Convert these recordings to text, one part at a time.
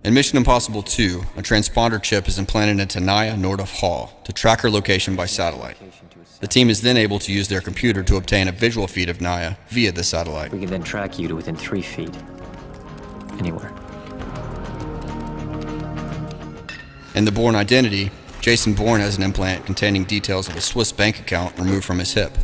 In Mission Impossible 2, a transponder chip is implanted into Naya Nordhoff Hall to track her location by satellite. The team is then able to use their computer to obtain a visual feed of Naya via the satellite. We can then track you to within 3 feet. Anywhere. In The Bourne Identity, Jason Bourne has an implant containing details of a Swiss bank account removed from his hip.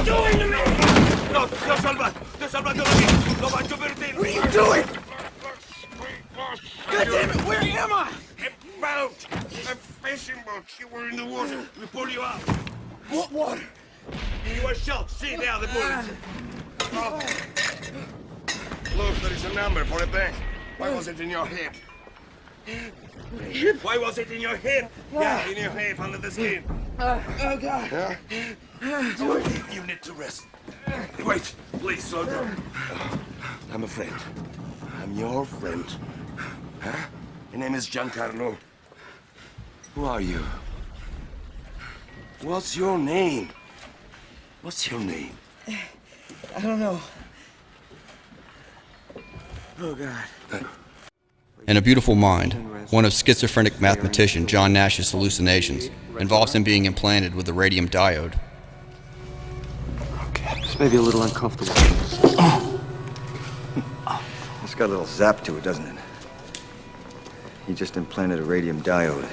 Doing to me? No, salvando la vida. Lo faccio per te. What are you doing? God damn it, where am I? A boat. A fishing boat. You were in the water. We pulled you out. What water? You were shot. See there, the bullets. Oh. Look, there is a number for a bank. Why was it in your hip? Why was it in your hip? Yeah, in your hip, under the skin. Oh, God. Yeah? You need to rest. Wait, please, slow down. I'm a friend. I'm your friend. Huh? Your name is Giancarlo. Who are you? What's your name? What's your name? I don't know. Oh, God. In A Beautiful Mind, one of schizophrenic mathematician John Nash's hallucinations involves him being implanted with a radium diode. Okay, this may be a little uncomfortable. It's got a little zap to it, doesn't it? He just implanted a radium diode.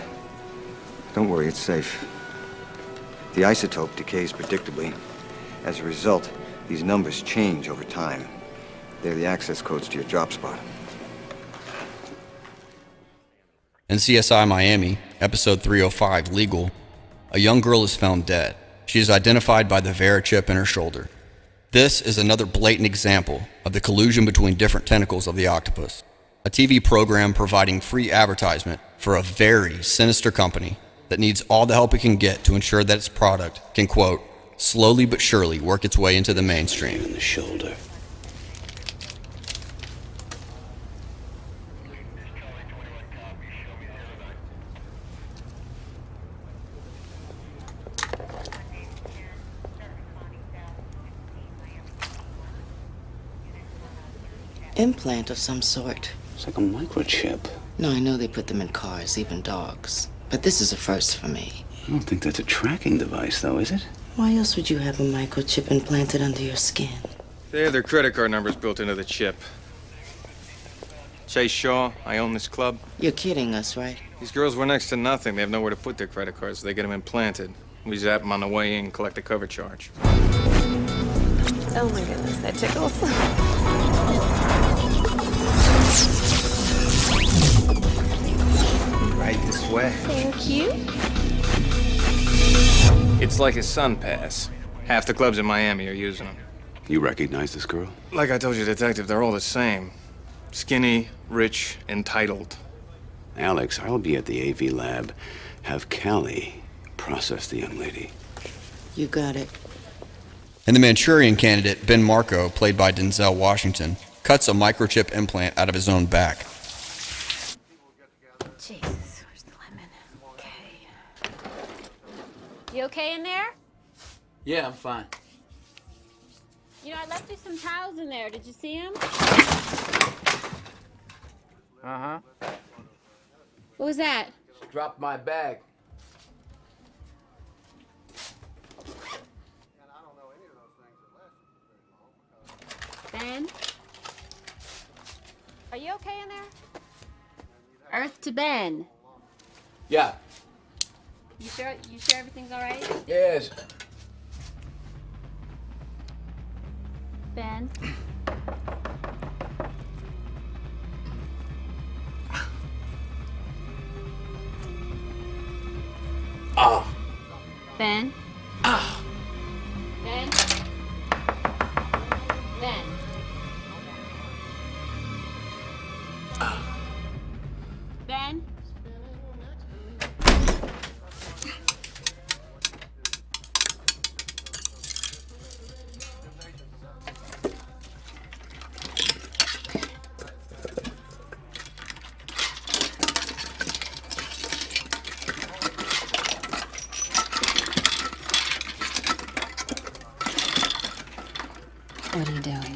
Don't worry, it's safe. The isotope decays predictably. As a result, these numbers change over time. They're the access codes to your drop spot. In CSI Miami, episode 305, Legal, a young girl is found dead. She is identified by the Vera chip in her shoulder. This is another blatant example of the collusion between different tentacles of the octopus. A TV program providing free advertisement for a very sinister company that needs all the help it can get to ensure that its product can, quote, slowly but surely work its way into the mainstream. In the shoulder. Implant of some sort. It's like a microchip. No, I know they put them in cars, even dogs. But this is a first for me. I don't think that's a tracking device, though, is it? Why else would you have a microchip implanted under your skin? They have their credit card numbers built into the chip. Chase Shaw, I own this club. You're kidding us, right? These girls were next to nothing. They have nowhere to put their credit cards, so they get them implanted. We zap them on the way in, collect a cover charge. Oh my goodness, that tickles. Right this way. Thank you. It's like a sun pass. Half the clubs in Miami are using them. You recognize this girl? Like I told you, Detective, they're all the same. Skinny, rich, entitled. Alex, I'll be at the AV lab. Have Callie process the young lady. You got it. And the Manchurian Candidate, Ben Marco, played by Denzel Washington, cuts a microchip implant out of his own back. Jesus, where's the lemon? Okay. You okay in there? Yeah, I'm fine. You know, I left you some towels in there. Did you see them? Uh-huh. What was that? Just dropped my bag. Ben? Are you okay in there? Earth to Ben. Yeah. You sure everything's all right? Yes. Ben? Ah. Ben? Ah. Ben? Ben? Ben? What are you doing? Did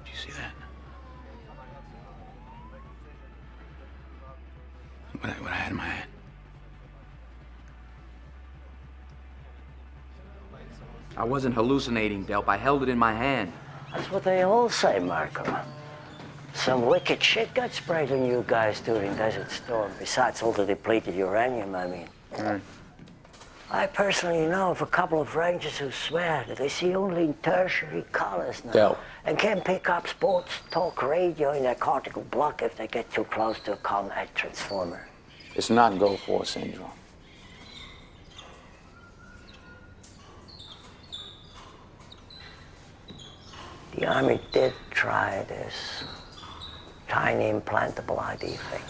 you see that? What I had in my hand. I wasn't hallucinating, Delp. I held it in my hand. That's what they all say, Marco. Some wicked shit got sprayed on you guys during Desert Storm, besides all the depleted uranium, I mean. Right. I personally know of a couple of rangers who swear that they see only in tertiary colors now. Del. And can pick up sports talk radio in their cortical block if they get too close to a Con-Ed transformer. It's not Gulf War syndrome. The Army did try this tiny implantable ID thing.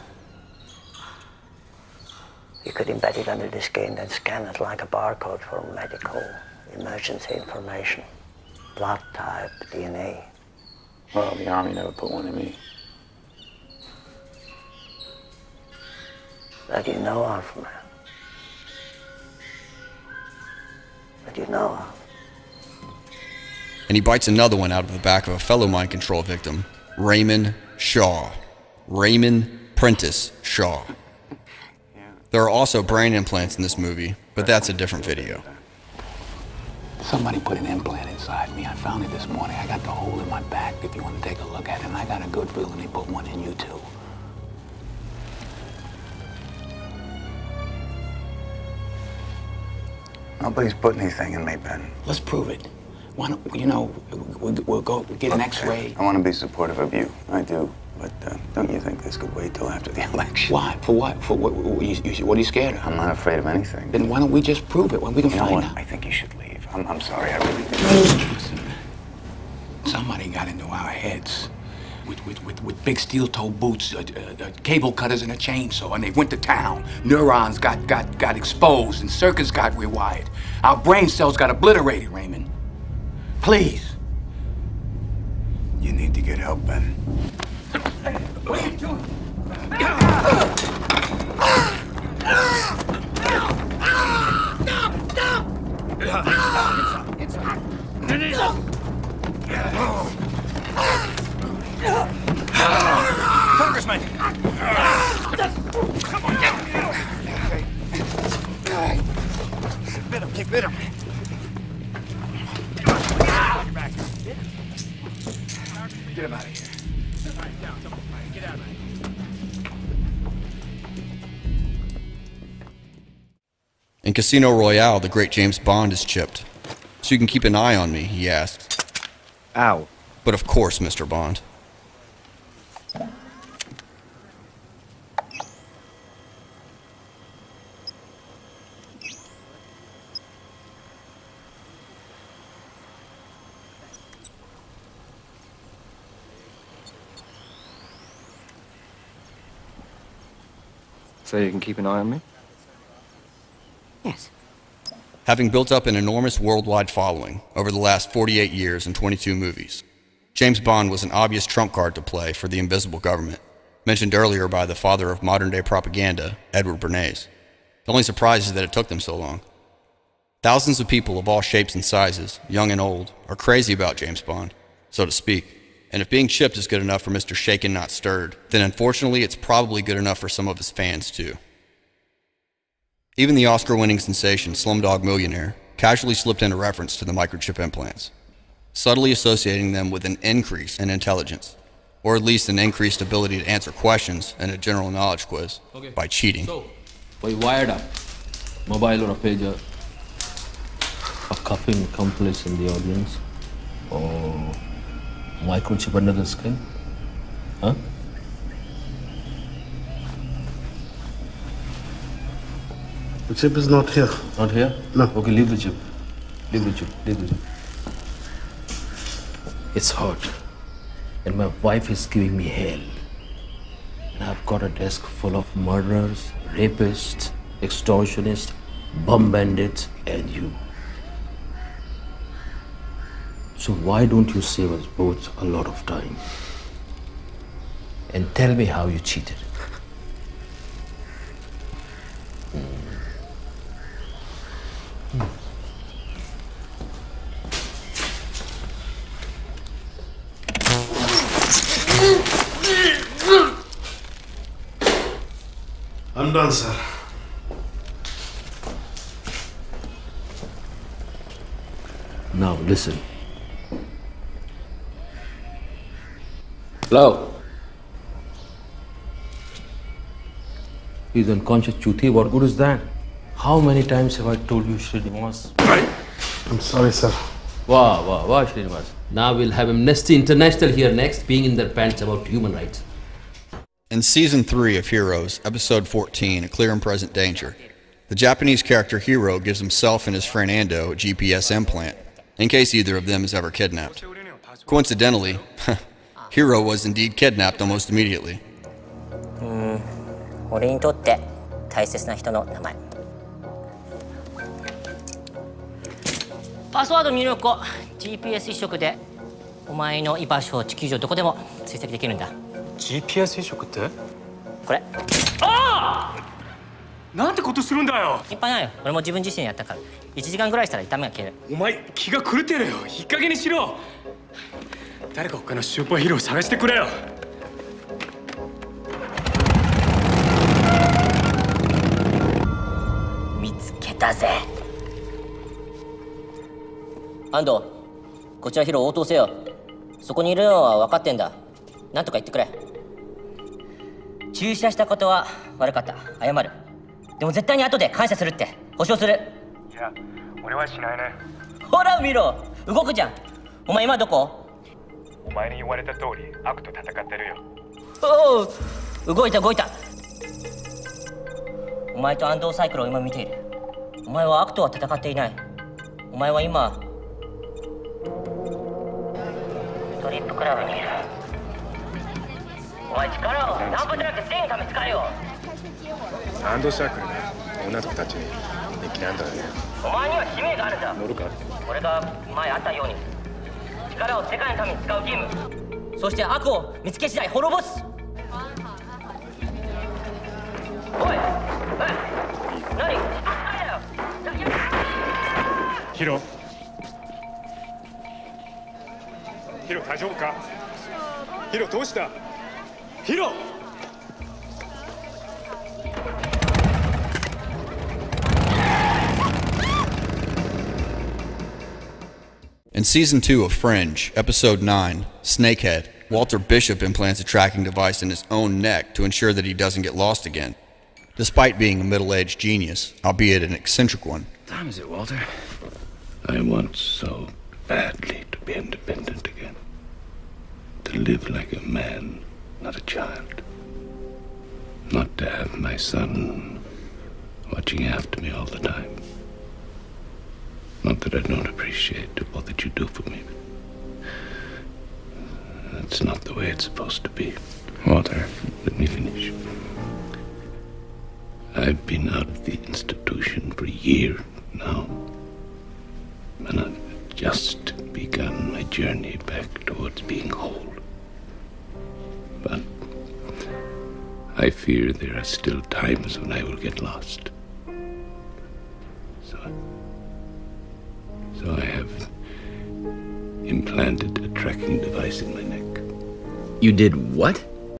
You could embed it under the skin and scan it like a barcode for medical emergency information. Blood type, DNA. Well, the Army never put one in me. That you know of, man. That you know of. And he bites another one out of the back of a fellow mind control victim, Raymond Shaw. Raymond Prentice Shaw. There are also brain implants in this movie, but that's a different video. Somebody put an implant inside me. I found it this morning. I got the hole in my back if you want to take a look at it. And I got a good feeling they put one in you, too. Nobody's put anything in me, Ben. Let's prove it. Why don't, we'll go get an X-ray. I want to be supportive of you. I do. But don't you think this could wait till after the election? Why? For what? For what? What are you scared of? I'm not afraid of anything. Then why don't we just prove it when we can find out? I think you should leave. I'm sorry, I really do. Listen, somebody got into our heads with big steel-toe boots, cable cutters, and a chainsaw, and they went to town. Neurons got exposed, and circuits got rewired. Our brain cells got obliterated, Raymond. Please. You need to get help, Ben. What are you doing? Congressman! Come on, get him! Bit him. Get him out of here. Get out of here. In Casino Royale, the great James Bond is chipped. So you can keep an eye on me, he asks. Ow. But of course, Mr. Bond. So you can keep an eye on me? Yes. Having built up an enormous worldwide following over the last 48 years and 22 movies, James Bond was an obvious trump card to play for the invisible government, mentioned earlier by the father of modern-day propaganda, Edward Bernays. The only surprise is that it took them so long. Thousands of people of all shapes and sizes, young and old, are crazy about James Bond, so to speak. And if being chipped is good enough for Mr. Shaken Not Stirred, then unfortunately it's probably good enough for some of his fans too. Even the Oscar-winning sensation Slumdog Millionaire casually slipped in a reference to the microchip implants, subtly associating them with an increase in intelligence, or at least an increased ability to answer questions in a general knowledge quiz by cheating. So, we wired up mobile or a pager, a cuffing accomplice in the audience, or microchip under the skin? Huh? The chip is not here. Not here? No. Okay, leave the chip. Leave the chip. Leave the chip. It's hot. And my wife is giving me hell. And I've got a desk full of murderers, rapists, extortionists, bum bandits, and you. So why don't you save us both a lot of time? And tell me how you cheated. I'm done, sir. Now listen. Hello? He's unconscious, Chuti. What good is that? How many times have I told you, Srinivas? I'm sorry, sir. Wow, Srinivas. Now we'll have Amnesty International here next, being in their pants about human rights. In Season 3 of Heroes, Episode 14, A Clear and Present Danger, the Japanese character Hiro gives himself and his friend Ando a GPS implant, in case either of them is ever kidnapped. Coincidentally, Hiro was indeed kidnapped almost immediately. 俺にとって大切な人の名前。パスワード入力後 GPS 一色でお前の居場所を地球上どこでも追跡できるんだ。 GPS 移植ってこれ。ああ！なんてことするんだよ。心配ないよ。俺も自分自身やったから。1時間ぐらいしたら痛みが消える。お前気が狂ってるよ。いい加減にしろ。誰か他のスーパーヒーローを探してくれよ。見つけたぜ。安藤、こちらヒーロー応答せよ。そこにいるのは分かってんだ。なんとか言ってくれ。注射したことは悪かった。謝る。でも絶対に後で感謝するって保証する。いや、俺はしないね。ほら見ろ、動くじゃん。お前今どこ？お前に言われた通り悪と戦ってるよ。おお、動いた。お前と安藤サイクルを今見ている。お前は悪とは戦っていない。お前は今ストリップクラブにいる。お前力をナンパじゃなくて正義のため使えよ。アンドサークルね、女の子たちに人気なんだよね。お前には使命があるんだ。乗るか？俺が前あったように力を世界のために使う義務、そして悪を見つけ次第滅ぼす。おい、何？ヒロ大丈夫か？ヒロどうした？ヒロ！ In Season 2 of Fringe, Episode 9, Snakehead, Walter Bishop implants a tracking device in his own neck to ensure that he doesn't get lost again, despite being a middle-aged genius, albeit an eccentric one. What time is it, Walter? I want so badly to be independent again. To live like a man, not a child. Not to have my son watching after me all the time. Not that I don't appreciate all that you do for me. That's not the way it's supposed to be. Walter, let me finish. I've been out of the institution for a year now. And I've just begun my journey back towards being whole. But I fear there are still times when I will get lost. So I have implanted a tracking device in my neck. You did what?